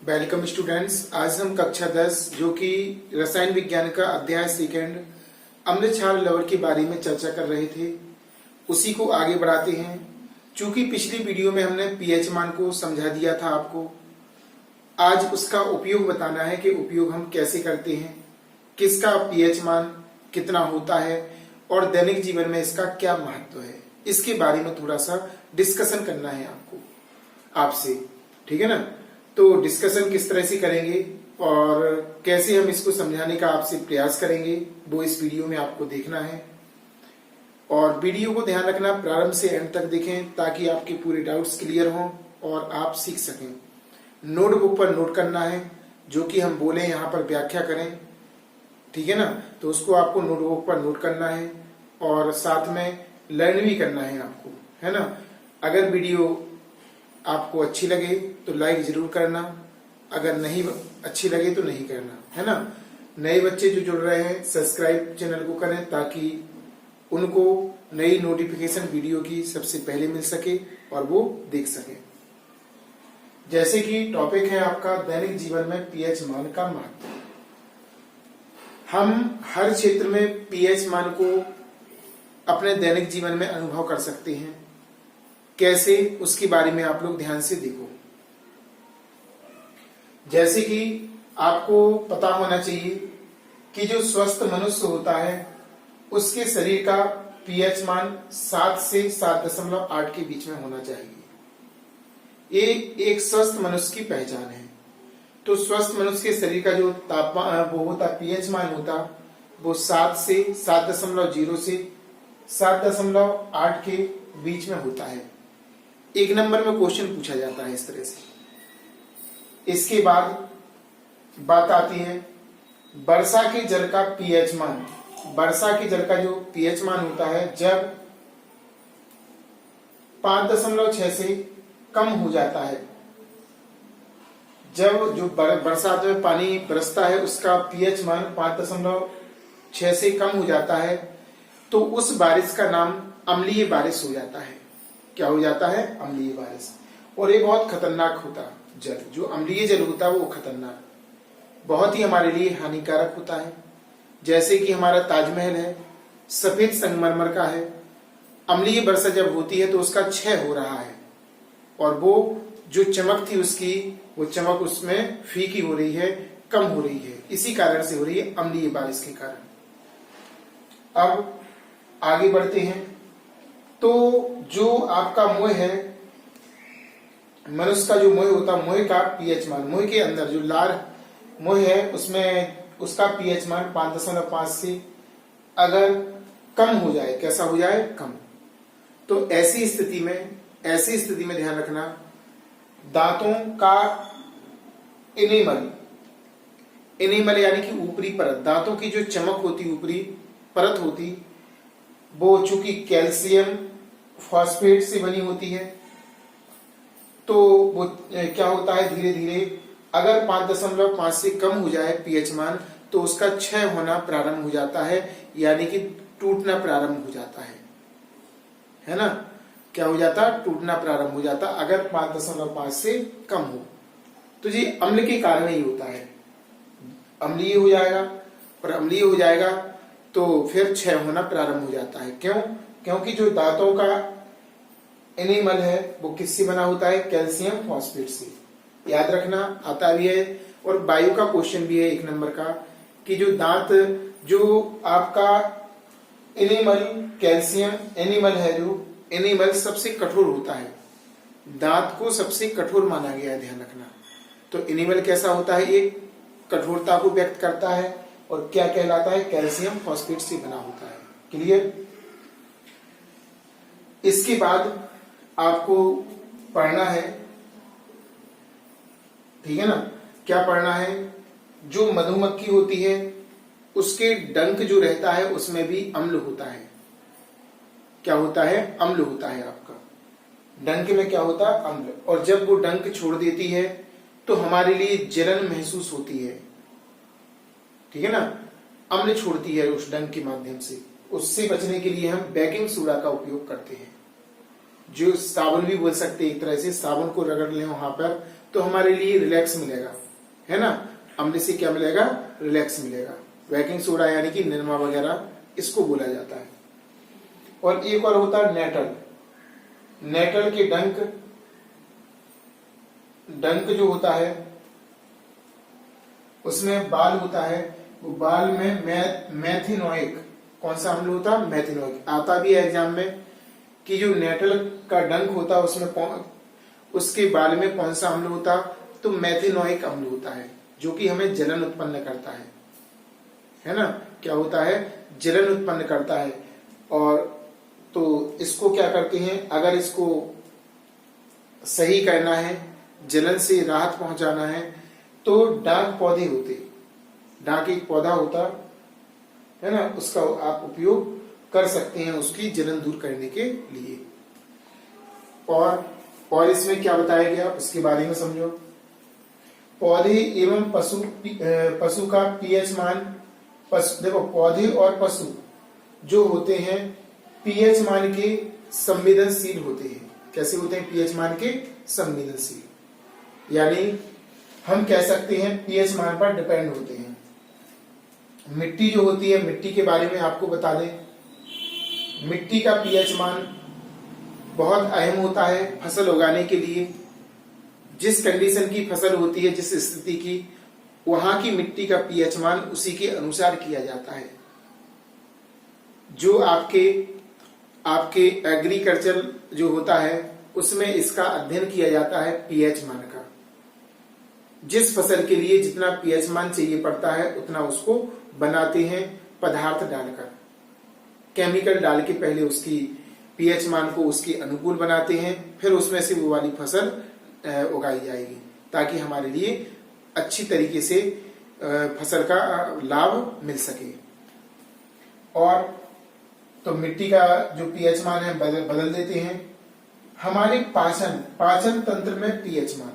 Welcome students. आज हम कक्षा 10 जो कि रसायन विज्ञान का अध्याय सेकंड अम्ल क्षार लवण के बारे में चर्चा कर रहे थे, उसी को आगे बढ़ाते हैं। चूंकि पिछली वीडियो में हमने पीएच मान को समझा दिया था आपको, आज उसका उपयोग बताना है कि उपयोग हम कैसे करते हैं, किसका पीएच मान कितना होता है और दैनिक जीवन में इसका क्या महत्व है, इसके बारे में थोड़ा सा डिस्कशन करना है आपसे। ठीक है ना। तो डिस्कशन किस तरह से करेंगे और कैसे हम इसको समझाने का आपसे प्रयास करेंगे, वो इस वीडियो में आपको देखना है। और वीडियो को ध्यान रखना, प्रारंभ से एंड तक देखें ताकि आपके पूरे डाउट्स क्लियर हों और आप सीख सकें। नोटबुक पर नोट करना है, जो कि हम बोले यहाँ पर व्याख्या करें। ठीक है ना। तो उसको आपको नोटबुक पर नोट करना है और साथ में लर्न भी करना है आपको, है ना। अगर वीडियो आपको अच्छी लगे तो लाइक जरूर करना, अगर नहीं अच्छी लगे तो नहीं करना, है ना। नए बच्चे जो जुड़ रहे हैं सब्सक्राइब चैनल को करें ताकि उनको नई नोटिफिकेशन वीडियो की सबसे पहले मिल सके और वो देख सके। जैसे कि टॉपिक है आपका दैनिक जीवन में पीएच मान का महत्व। हम हर क्षेत्र में पीएच मान को अपने दैनिक जीवन में अनुभव कर सकते हैं। कैसे, उसके बारे में आप लोग ध्यान से देखो। जैसे कि आपको पता होना चाहिए कि जो स्वस्थ मनुष्य होता है उसके शरीर का पीएच मान 7 से 7.8 के बीच में होना चाहिए। ये एक स्वस्थ मनुष्य की पहचान है। तो स्वस्थ मनुष्य के शरीर का जो तापमान वो होता, पीएच मान होता, वो 7 से 7.0 से 7.8 के बीच में होता है। एक नंबर में क्वेश्चन पूछा जाता है इस तरह से। इसके बाद बात आती है वर्षा के जल का पीएच मान। वर्षा के जल का जो पीएच मान होता है जब 5.6 से कम हो जाता है, जब जो बरसात में पानी बरसता है उसका पीएच मान 5.6 से कम हो जाता है, तो उस बारिश का नाम अम्लीय बारिश हो जाता है। क्या हो जाता है? अम्लीय बारिश। और ये बहुत खतरनाक होता जल, जो अम्लीय जल होता है वो खतरनाक, बहुत ही हमारे लिए हानिकारक होता है। जैसे कि हमारा ताजमहल है, सफेद संगमरमर का है। अम्लीय वर्षा जब होती है तो उसका क्षय हो रहा है और वो जो चमक थी उसकी, वो चमक उसमें फीकी हो रही है, कम हो रही है। इसी कारण से हो रही है, अम्लीय बारिश के कारण। अब आगे बढ़ते हैं। तो जो आपका मोह है, मनुष्य का जो मोह होता है, मोह का पीएच मान, मोह के अंदर जो लार मोह है उसमें उसका पीएच मान 5.5 से अगर कम हो जाए, कैसा हो जाए? कम। तो ऐसी स्थिति में ध्यान रखना, दांतों का इनेमल यानी कि ऊपरी परत, दांतों की जो चमक होती, ऊपरी परत होती, वो चूंकि कैल्शियम फॉस्फेट से बनी होती है, तो वो क्या होता है, धीरे धीरे अगर 5.5 से कम हो जाए पीएच मान तो उसका क्षय होना प्रारंभ हो जाता है, यानी कि टूटना प्रारंभ हो जाता है ना। क्या हो जाता? टूटना प्रारंभ हो जाता अगर 5.5 से कम हो। तो ये अम्ल के कारण ही होता है, अम्लीय हो जाएगा, और अम्लीय हो जाएगा तो फिर क्षय होना प्रारंभ हो जाता है। क्यों? क्योंकि जो दांतों का एनिमल है वो किससे बना होता है? कैल्शियम फॉस्फेट से। याद रखना, आता भी है और बायो का क्वेश्चन भी है 1 नंबर का, कि जो दांत, जो आपका एनिमल कैल्शियम एनिमल है, जो एनिमल सबसे कठोर होता है, दांत को सबसे कठोर माना गया है, ध्यान रखना। तो एनिमल कैसा होता है? एक कठोरता को व्यक्त करता है और क्या कहलाता है? कैल्शियम फॉस्फेट से बना होता है। क्लियर? इसके बाद आपको पढ़ना है, ठीक है ना। क्या पढ़ना है? जो मधुमक्खी होती है उसके डंक जो रहता है उसमें भी अम्ल होता है। क्या होता है? अम्ल होता है आपका डंक में। क्या होता है? अम्ल। और जब वो डंक छोड़ देती है तो हमारे लिए जलन महसूस होती है, ठीक है ना। अम्ल छोड़ती है उस डंक के माध्यम से। उससे बचने के लिए हम बेकिंग सोडा का उपयोग करते हैं, जो साबुन भी बोल सकते हैं एक तरह से। साबुन को रगड़ लें वहां पर तो हमारे लिए रिलैक्स मिलेगा, है ना। अम्ल से क्या मिलेगा? रिलैक्स मिलेगा। बेकिंग सोडा यानी कि निरमा वगैरह इसको बोला जाता है। और एक और होता है नेटल। नेटल के डंक जो होता है उसमें बाल होता है, वो बाल में मैथिनोइक, कौन सा अम्ल होता है? मैथिनोइक। आता भी है एग्जाम में कि जो नेटल का डंक होता है उसमें उसके बाल में कौन सा अम्ल होता? तो मैथिनोइक अम्ल होता है, जो कि हमें जलन उत्पन्न करता है ना। क्या होता है? जलन उत्पन्न करता है। और तो इसको क्या करते हैं, अगर इसको सही करना है, जलन से राहत पहुंचाना है, तो डाक पौधे होते, डाक एक पौधा होता है ना, उसका आप उपयोग कर सकते हैं उसकी जलन दूर करने के लिए। और इसमें क्या बताया गया उसके बारे में समझो। पौधे एवं पशु का पीएच मान, देखो पौधे और पशु जो होते हैं पीएच मान के संवेदनशील होते हैं। कैसे होते हैं? पीएच मान के संवेदनशील, यानी हम कह सकते हैं पीएच मान पर डिपेंड होते हैं। मिट्टी जो होती है, मिट्टी के बारे में आपको बता दें, मिट्टी का पीएच मान बहुत अहम होता है फसल उगाने के लिए। जिस कंडीशन की फसल होती है, जिस स्थिति की, वहां की मिट्टी का पीएच मान उसी के अनुसार किया जाता है। जो आपके एग्रीकल्चर जो होता है उसमें इसका अध्ययन किया जाता है पीएच मान का। जिस फसल के लिए जितना पीएच मान चाहिए पड़ता है उतना उसको बनाते हैं पदार्थ डालकर, केमिकल डाल के पहले उसकी पीएच मान को उसके अनुकूल बनाते हैं, फिर उसमें से वो वाली फसल उगाई जाएगी, ताकि हमारे लिए अच्छी तरीके से फसल का लाभ मिल सके। और तो मिट्टी का जो पीएच मान है बदल देते हैं। हमारे पाचन तंत्र में पीएच मान,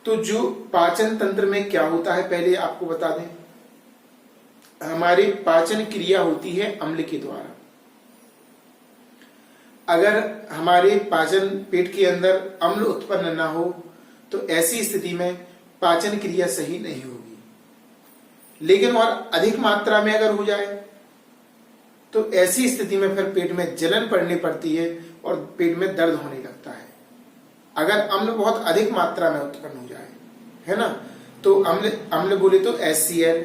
तो जो पाचन तंत्र में क्या होता है पहले आपको बता दें। हमारी पाचन क्रिया होती है अम्ल के द्वारा। अगर हमारे पाचन पेट के अंदर अम्ल उत्पन्न ना हो तो ऐसी स्थिति में पाचन क्रिया सही नहीं होगी। लेकिन और अधिक मात्रा में अगर हो जाए तो ऐसी स्थिति में फिर पेट में जलन पड़नी पड़ती है और पेट में दर्द होने लगता है। अगर अम्ल बहुत अधिक मात्रा में उत्पन्न हो जाए, है ना, तो अम्ल बोले तो HCl,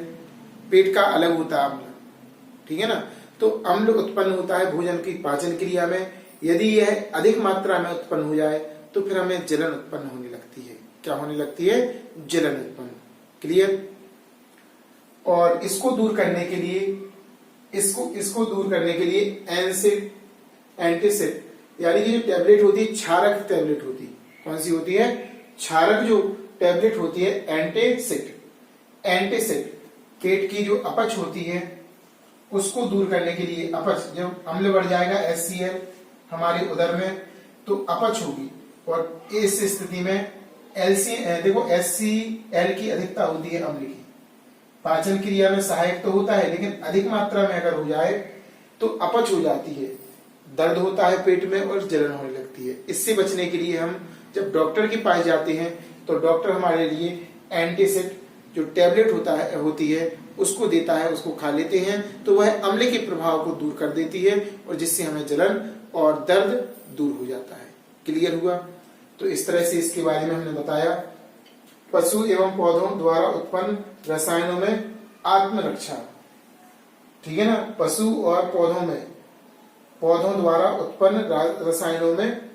पेट का अलग होता है अम्ल, ठीक है ना। तो अम्ल उत्पन्न होता है भोजन की पाचन क्रिया में। यदि यह अधिक मात्रा में उत्पन्न हो जाए तो फिर हमें जलन उत्पन्न होने लगती है। क्या होने लगती है? जलन उत्पन्न। क्लियर। और इसको दूर करने के लिए एंटीसिड यानी कि जो टैबलेट होती है, क्षारक टैबलेट होती है। कौन सी होती है? क्षारक जो टैबलेट होती है एंटीसिड पेट की जो अपच होती है उसको दूर करने के लिए, अपच जब अम्ल बढ़ जाएगा HCl हमारे उदर में तो अपच होगी, और इस स्थिति में देखो HCl की अधिकता होती है अम्ल की। पाचन क्रिया में सहायक तो होता है, लेकिन अधिक मात्रा में अगर हो जाए तो अपच हो जाती है, दर्द होता है पेट में और जलन होने लगती है। इससे बचने के लिए हम जब डॉक्टर के पास जाते हैं तो डॉक्टर हमारे लिए एंटीसिड जो टैबलेट होती है उसको देता है, उसको खा लेते हैं तो वह अम्ल के प्रभाव को दूर कर देती है और जिससे हमें जलन और दर्द दूर हो जाता है। क्लियर हुआ? तो इस तरह से इसके बारे में हमने बताया। पशु एवं पौधों द्वारा उत्पन्न रसायनों में आत्मरक्षा, ठीक है ना। पशु और पौधों द्वारा उत्पन्न रसायनों में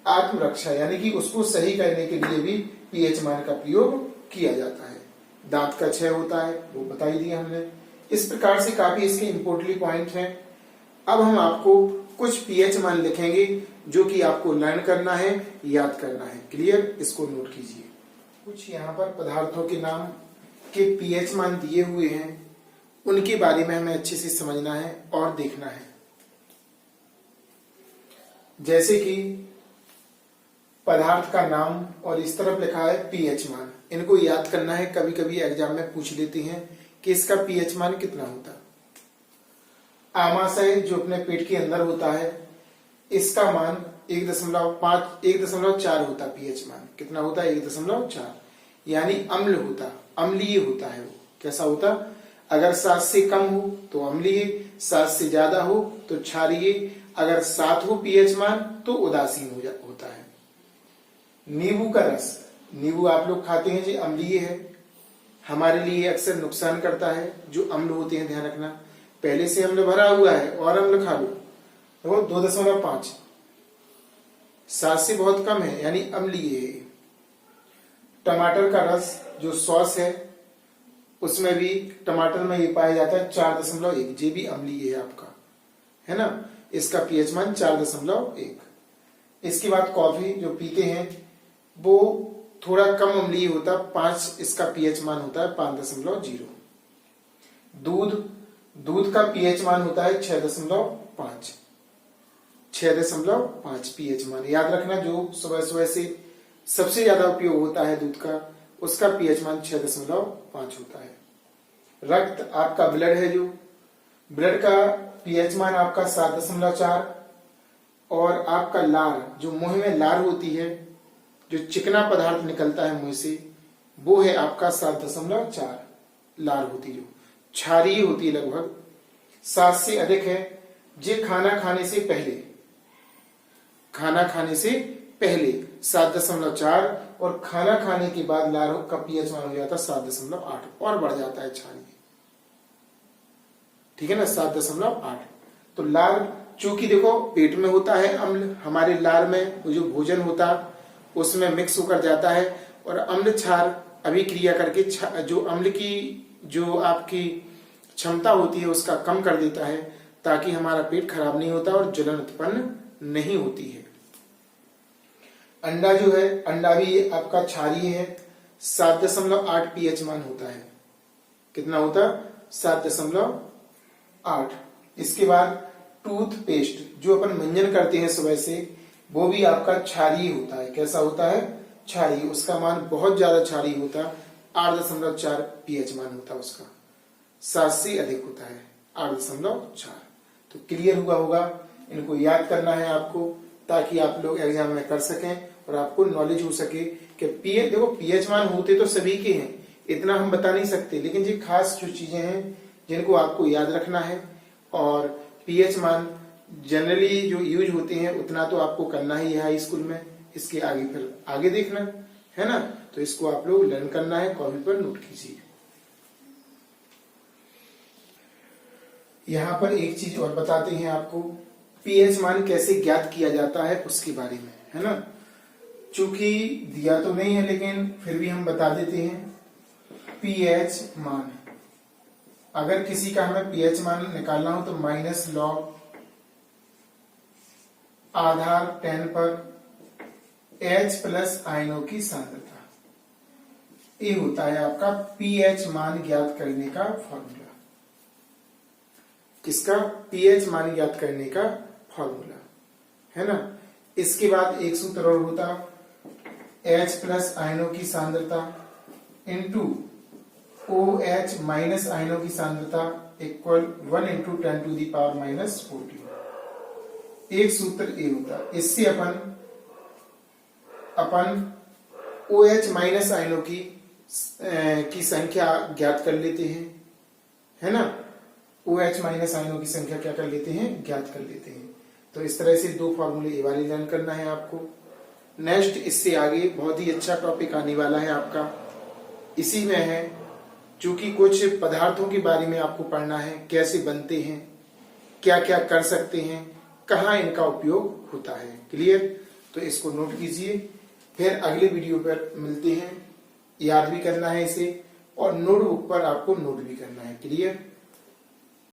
आत्मरक्षा यानी कि उसको सही करने के लिए भी पीएच मान का प्रयोग किया जाता है। दांत का क्षय होता है वो बता ही दिया हमने। इस प्रकार से काफी इसके इंपोर्टेंट पॉइंट हैं। अब हम आपको कुछ पीएच मान लिखेंगे जो कि आपको लर्न करना है, याद करना है। क्लियर? इसको नोट कीजिए। कुछ यहाँ पर पदार्थों के नाम के पीएच मान दिए हुए हैं, उनके बारे में हमें अच्छे से समझना है और देखना है। जैसे कि पदार्थ का नाम और इस तरफ लिखा है पीएच मान, इनको याद करना है। कभी कभी एग्जाम में पूछ लेते हैं कि इसका पीएच मान कितना होता है। आमाशय जो अपने पेट के अंदर होता है इसका मान 1.4 होता पीएच मान। कितना होता है? 1.4, यानी अम्ल होता, अम्लीय होता है वो। कैसा होता? अगर 7 से कम हो तो अम्लीय, 7 से ज्यादा हो तो क्षारीय, अगर 7 हो पीएच मान तो उदासीन होता है। नींबू का रस, नींबू आप लोग खाते हैं जी, अम्लीय है, हमारे लिए अक्सर नुकसान करता है। जो अम्ल होते हैं ध्यान रखना, पहले से अम्ल भरा हुआ है और अम्ल खा लो तो 2.5, 7 से बहुत कम है यानी अम्लीय है। टमाटर का रस जो सॉस है उसमें भी, टमाटर में ये पाया जाता है 4.1, ये भी अम्लीय है आपका, है ना। इसका पीएच मान 4.1। इसके बाद कॉफी जो पीते हैं वो थोड़ा कम अम्लीय होता, 5 इसका पीएच मान होता है 5.0। दूध का पीएच मान होता है 6.5 पीएच मान। याद रखना, जो सुबह सुबह से सबसे ज्यादा उपयोग होता है दूध का, उसका पीएच मान 6.5 होता है। रक्त आपका ब्लड है, जो ब्लड का पीएच मान आपका 7.4, और आपका लार, जो मुंह में लार होती है, जो चिकना पदार्थ निकलता है मुंह से, वो है आपका 7.4 लार होती, जो क्षारीय होती है लगभग 7 से अधिक है। जे खाना खाने से पहले 7.4, और खाना खाने के बाद लार का पीएच मान हो जाता 7.8, और बढ़ जाता है क्षारीय, ठीक है ना, 7.8। तो लार चूंकि देखो पेट में होता है अम्ल, हमारे लार में जो भोजन होता उसमें मिक्स होकर जाता है, और अम्ल क्षार अभिक्रिया करके जो अम्ल की जो आपकी क्षमता होती है उसका कम कर देता है, ताकि हमारा पेट खराब नहीं होता और जलन उत्पन्न नहीं होती है। अंडा जो है, अंडा भी आपका क्षारीय है, 7.8 पीएच मान होता है। कितना होता? 7.8। इसके बाद टूथपेस्ट जो अपन मंजन करते हैं सुबह से, वो भी आपका क्षारीय होता है। कैसा होता है? क्षारीय। उसका मान बहुत ज्यादा क्षारीय होता, 8.4 पीएच मान होता उसका, 7 से अधिक होता है 8.4। तो क्लियर हुआ होगा, इनको याद करना है आपको, ताकि आप लोग एग्जाम में कर सकें और आपको नॉलेज हो सके कि पीएच, देखो पीएच मान होते तो सभी के हैं, इतना हम बता नहीं सकते, लेकिन ये खास जो चीजें हैं जिनको आपको याद रखना है। और पीएच मान जनरली जो यूज होते हैं उतना तो आपको करना ही है हाई स्कूल में, इसके आगे फिर आगे देखना है ना, तो इसको आप लोग लर्न करना है, कॉपी पर नोट कीजिए। यहाँ पर एक चीज और बताते हैं आपको, पीएच मान कैसे ज्ञात किया जाता है उसके बारे में, है ना। चूंकि दिया तो नहीं है लेकिन फिर भी हम बता देते हैं। पीएच मान, अगर किसी का हमें पीएच मान निकालना हो तो माइनस लॉग आधार 10 पर H प्लस आयनों की सांद्रता, ये होता है आपका पीएच मान ज्ञात करने का फॉर्मूला। किसका? पीएच मान ज्ञात करने का फॉर्मूला, है ना। इसके बाद एक सूत्र और होता, H प्लस आयनों की सांद्रता इंटू OH माइनस आयनों की सांद्रता equal 1 into 10 to the power minus 14। एक सूत्र ये होता, इससे अपन OH माइनस आयनों की संख्या ज्ञात कर लेते हैं, है ना। OH माइनस आयनों की संख्या क्या कर लेते हैं? ज्ञात कर लेते हैं। तो इस तरह से दो फॉर्मूले ये वाले लर्न करना है आपको। नेक्स्ट इससे आगे बहुत ही अच्छा टॉपिक आने वाला है आपका, इसी में है, चूंकि कुछ पदार्थों के बारे में आपको पढ़ना है, कैसे बनते हैं, क्या क्या कर सकते हैं, कहाँ इनका उपयोग होता है। क्लियर? तो इसको नोट कीजिए, फिर अगले वीडियो पर मिलते हैं। याद भी करना है इसे, और नोटबुक पर आपको नोट भी करना है। क्लियर?